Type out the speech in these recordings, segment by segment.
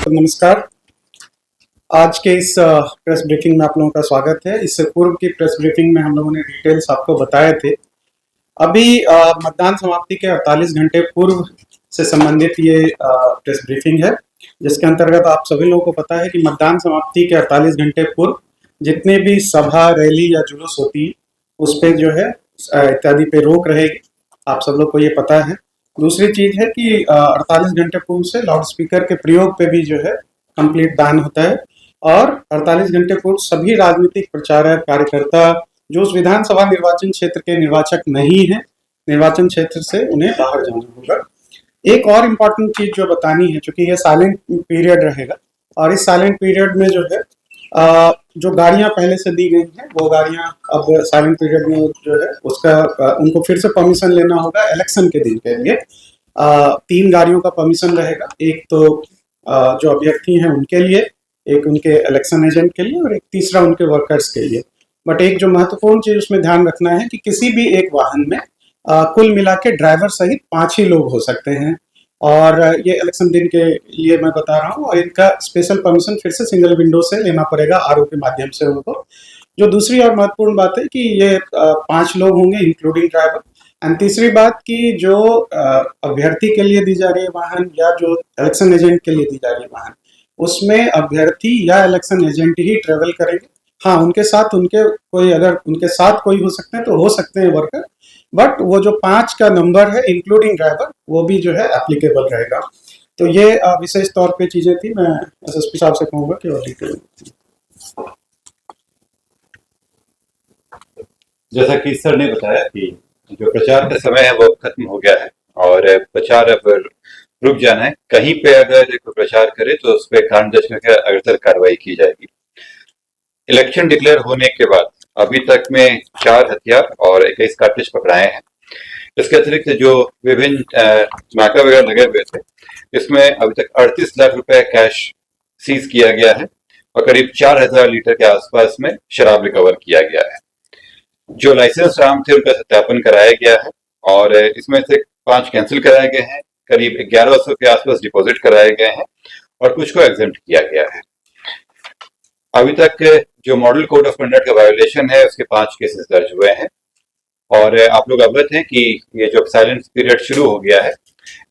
तो नमस्कार। आज के इस प्रेस ब्रीफिंग में आप लोगों का स्वागत है। इससे पूर्व की प्रेस ब्रीफिंग में हम लोगों ने डिटेल्स आपको बताए थे। अभी मतदान समाप्ति के 48 घंटे पूर्व से संबंधित ये प्रेस ब्रीफिंग है, जिसके अंतर्गत आप सभी लोगों को पता है कि मतदान समाप्ति के 48 घंटे पूर्व जितने भी सभा, रैली या जुलूस होती है उस पर जो है इत्यादि पे रोक रहेगी। आप सब लोग को ये पता है। दूसरी चीज है कि 48 घंटे पूर्व से लाउड स्पीकर के प्रयोग पे भी जो है कंप्लीट बैन होता है, और 48 घंटे पूर्व सभी राजनीतिक प्रचारक, कार्यकर्ता जो उस विधानसभा निर्वाचन क्षेत्र के निर्वाचक नहीं है, निर्वाचन क्षेत्र से उन्हें बाहर जाना होगा। एक और इम्पोर्टेंट चीज जो बतानी है, चूंकि ये साइलेंट पीरियड रहेगा और इस साइलेंट पीरियड में जो है जो गाड़ियां पहले से दी गई हैं वो गाड़ियां अब साइलेंट पीरियड में जो है उसका उनको फिर से परमिशन लेना होगा इलेक्शन के दिन के लिए। 3 गाड़ियों का परमिशन रहेगा, एक तो जो अभ्यर्थी हैं उनके लिए, एक उनके इलेक्शन एजेंट के लिए और एक तीसरा उनके वर्कर्स के लिए। बट एक जो महत्वपूर्ण चीज उसमें ध्यान रखना है कि किसी भी एक वाहन में कुल मिला के ड्राइवर सहित 5 ही लोग हो सकते हैं, और ये इलेक्शन दिन के लिए मैं बता रहा हूँ। और इनका स्पेशल परमिशन फिर से सिंगल विंडो से लेना पड़ेगा आरओ के माध्यम से उनको। जो दूसरी और महत्वपूर्ण बात है कि ये 5 लोग होंगे इंक्लूडिंग ड्राइवर। एंड तीसरी बात कि जो अभ्यर्थी के लिए दी जा रही है वाहन या जो इलेक्शन एजेंट के लिए दी जा रही है वाहन, उसमें अभ्यर्थी या इलेक्शन एजेंट ही ट्रेवल करेंगे। हाँ, उनके साथ उनके साथ कोई हो सकते हैं तो हो सकते हैं वर्कर, बट वो जो 5 का नंबर है इंक्लूडिंग ड्राइवर वो भी जो है एप्लीकेबल रहेगा। तो ये विशेष तौर पे चीजें थी। मैं एसएसपी साहब से कहूंगा कि और डिटेल। जैसा कि सर ने बताया कि जो प्रचार का समय है वो खत्म हो गया है और प्रचार अब रुक जाना है। कहीं पे अगर कोई प्रचार करे तो उस पर कांड दर्ज करके अग्रतर कार्रवाई की जाएगी। इलेक्शन डिक्लेयर होने के बाद अभी तक में 4 हथियार और 21 कार्ट्रिज पकड़ाए हैं। इसके अतिरिक्त जो विभिन्न नाका वगैरह लगे हुए थे, इसमें अभी तक 38 लाख रुपए कैश सीज किया गया है और करीब 4000 लीटर के आसपास में शराब रिकवर किया गया है। जो लाइसेंस आम थे उनका सत्यापन कराया गया है और इसमें से 5 कैंसिल कराए गए हैं, करीब 1100 के आसपास डिपॉजिट कराए गए हैं और कुछ को एग्जेम्प्ट किया गया है। अभी तक जो मॉडल कोड ऑफ कंडक्ट का वायोलेशन है उसके 5 केसेस दर्ज हुए हैं और आप लोग अवगत हैं कि ये जो साइलेंट पीरियड शुरू हो गया है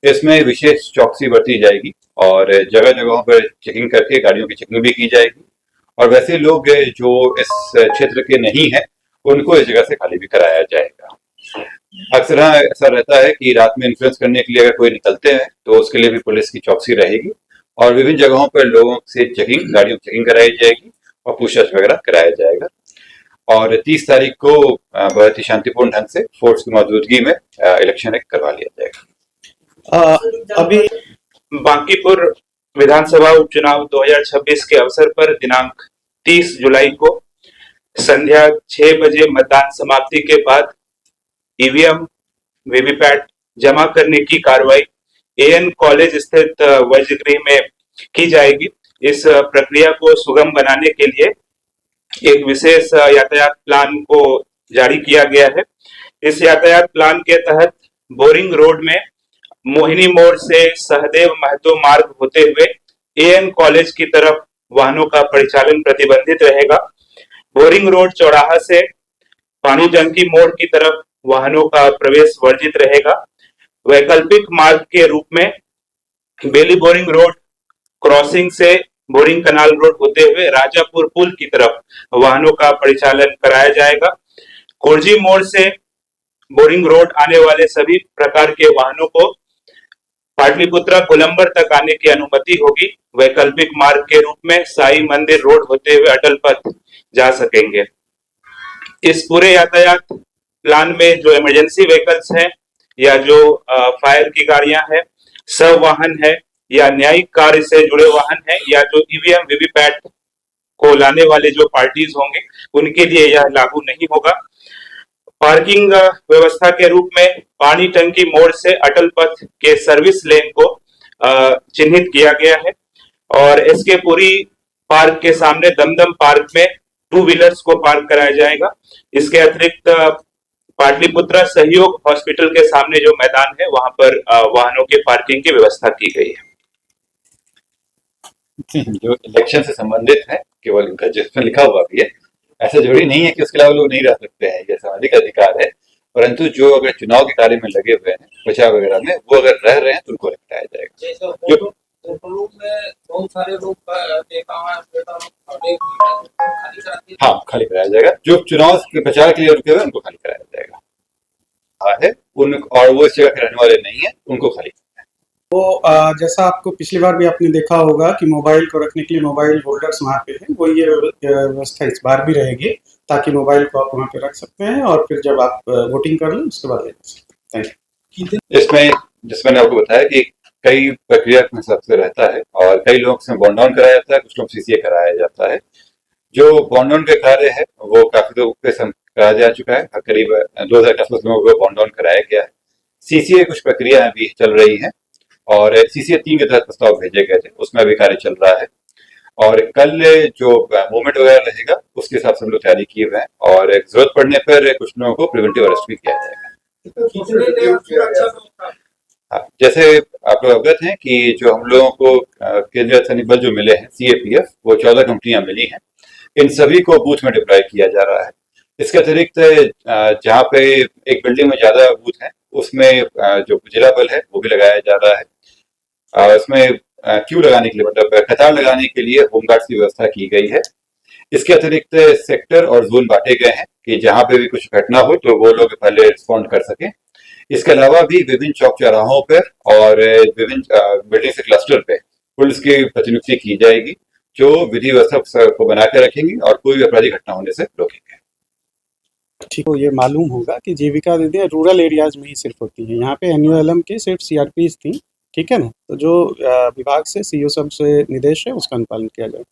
इसमें विशेष चौकसी बरती जाएगी और जगह जगहों पर चेकिंग करके गाड़ियों की चेकिंग भी की जाएगी और वैसे लोग जो इस क्षेत्र के नहीं है उनको इस जगह से खाली भी कराया जाएगा। अक्सर ऐसा रहता है कि रात में इन्फ्लुएंस करने के लिए अगर कोई निकलते हैं तो उसके लिए भी पुलिस की चौकसी रहेगी और विभिन्न जगहों पर लोगों से चेकिंग, गाड़ियों की चेकिंग कराई जाएगी और पूछताछ वगैरह कराया जाएगा। और 30 तारीख को बहुत ही शांतिपूर्ण ढंग से फोर्स की मौजूदगी में इलेक्शन करवा लिया जाएगा। अभी बांकीपुर विधानसभा उपचुनाव 2026 के अवसर पर दिनांक 30 जुलाई को संध्या 6 बजे मतदान समाप्ति के बाद ईवीएम, वीवीपैट जमा करने की कार्रवाई एएन कॉलेज स्थित वज्रगृह में की जाएगी। इस प्रक्रिया को सुगम बनाने के लिए एक विशेष यातायात प्लान को जारी किया गया है। इस यातायात प्लान के तहत बोरिंग रोड में मोहिनी मोड़ से सहदेव महतो मार्ग होते हुए एएन कॉलेज की तरफ वाहनों का परिचालन प्रतिबंधित रहेगा। बोरिंग रोड चौराहा से पानी टंकी मोड़ की तरफ वाहनों का प्रवेश वर्जित रहेगा। वैकल्पिक मार्ग के रूप में बेली बोरिंग रोड क्रॉसिंग से बोरिंग कनाल रोड होते हुए राजापुर पुल की तरफ वाहनों का परिचालन कराया जाएगा। कुर्जी मोड़ से बोरिंग रोड आने वाले सभी प्रकार के वाहनों को पाटलिपुत्रा गोलंबर तक आने की अनुमति होगी। वैकल्पिक मार्ग के रूप में साई मंदिर रोड होते हुए अटल पथ जा सकेंगे। इस पूरे यातायात प्लान में जो इमरजेंसी व्हीकल्स हैं या जो फायर की गाड़ियां हैं, सब वाहन है या न्यायिक कार्य से जुड़े वाहन हैं या जो ईवीएम वीवीपैट को लाने वाले जो पार्टीज होंगे उनके लिए यह लागू नहीं होगा। पार्किंग व्यवस्था के रूप में पानी टंकी मोड़ से अटल पथ के सर्विस लेन को चिन्हित किया गया है और इसके पूरी पार्क के सामने दमदम पार्क में 2 व्हीलर्स को पार्क कराया जाएगा। इसके अतिरिक्त पाटलिपुत्रा सहयोग हॉस्पिटल के सामने जो मैदान है वहां पर वाहनों के पार्किंग की व्यवस्था की गई है। जो इलेक्शन से संबंधित है केवल उनका जिसमें लिखा हुआ भी है, ऐसा जरूरी नहीं है कि उसके अलावा लोग नहीं रह सकते हैं, ये सामाजिक अधिकार है। परंतु जो अगर चुनाव के कार्य में लगे हुए हैं, प्रचार वगैरह में, वो अगर रह रहे हैं तो उनको हटाया जाएगा। जैसे जो होटलों में बहुत सारे लोग देखा हुआ है, बेटा लोग खाने खाली कराते हैं। हाँ, खाली कराया जाएगा। जो चुनाव के प्रचार के लिए रुके हुए हैं, उनको खाली कराया जाएगा। हाँ है उन, और वो इस जगह के रहने वाले नहीं है, उनको खाली। जैसा आपको पिछली बार भी आपने देखा होगा कि मोबाइल को रखने के लिए मोबाइल होल्डर्स वहाँ पे हैं, वो ये व्यवस्था इस बार भी रहेगी, ताकि मोबाइल को आप वहाँ पे रख सकते हैं और फिर जब आप वोटिंग कर लें उसके बाद ले सकते हैं। Thank you. इसमें जिस मैंने आपको बताया कि कई प्रक्रिया में सबसे रहता है और कई लोगों से बॉन्ड डाउन कराया जाता है, कुछ लोग सीसीए कराया जाता है। जो बॉन्ड डाउन का कार्य है वो काफी लोगों पे कराया जा चुका है, करीब 2000 के आसपास लोगों को बॉन्ड डाउन कराया गया है। सीसीए कुछ प्रक्रिया अभी चल रही है और सीसीए 3 के तहत प्रस्ताव भेजे गए थे, उसमें अभी कार्य चल रहा है। और कल जो मूवमेंट वगैरह रहेगा उसके हिसाब से हम लोग तैयारी किए हुए हैं और जरूरत पड़ने पर कुछ लोगों को प्रिवेंटिव अरेस्ट भी किया जाएगा। हाँ, जैसे आप लोग अवगत हैं कि जो हम लोगों को केंद्रीय अर्धसैनिक बल जो मिले हैं सीएपीएफ, वो 14 कंपनियां मिली हैं। इन सभी को बूथ में डिप्लॉय किया जा रहा है। इसके अतिरिक्त जहाँ पे एक बिल्डिंग में ज्यादा बूथ है उसमें जो जिला बल है वो भी लगाया जा रहा है। उसमें क्यू लगाने के लिए, मतलब कतार लगाने के लिए होमगार्ड्स की व्यवस्था की गई है। इसके अतिरिक्त सेक्टर और जोन बांटे गए हैं कि जहां पे भी कुछ घटना हो तो वो लोग पहले रिस्पॉन्ड कर सकें। इसके अलावा भी विभिन्न चौक चौराहों पर और विभिन्न बिल्डिंग से क्लस्टर पे पुलिस की प्रतिनियुक्ति की जाएगी, जो विधि व्यवस्था को बना के रखेंगी और कोई भी आपराधिक घटना होने से रोकेंगे। ठीक हो, ये मालूम होगा कि जीविका दीदी रूरल एरियाज में ही सिर्फ होती है, यहाँ पे एनयूएलएम की सिर्फ सीआरपीज थी, ठीक है ना। तो जो विभाग से सीओ सब से निर्देश है उसका अनुपालन किया जाए।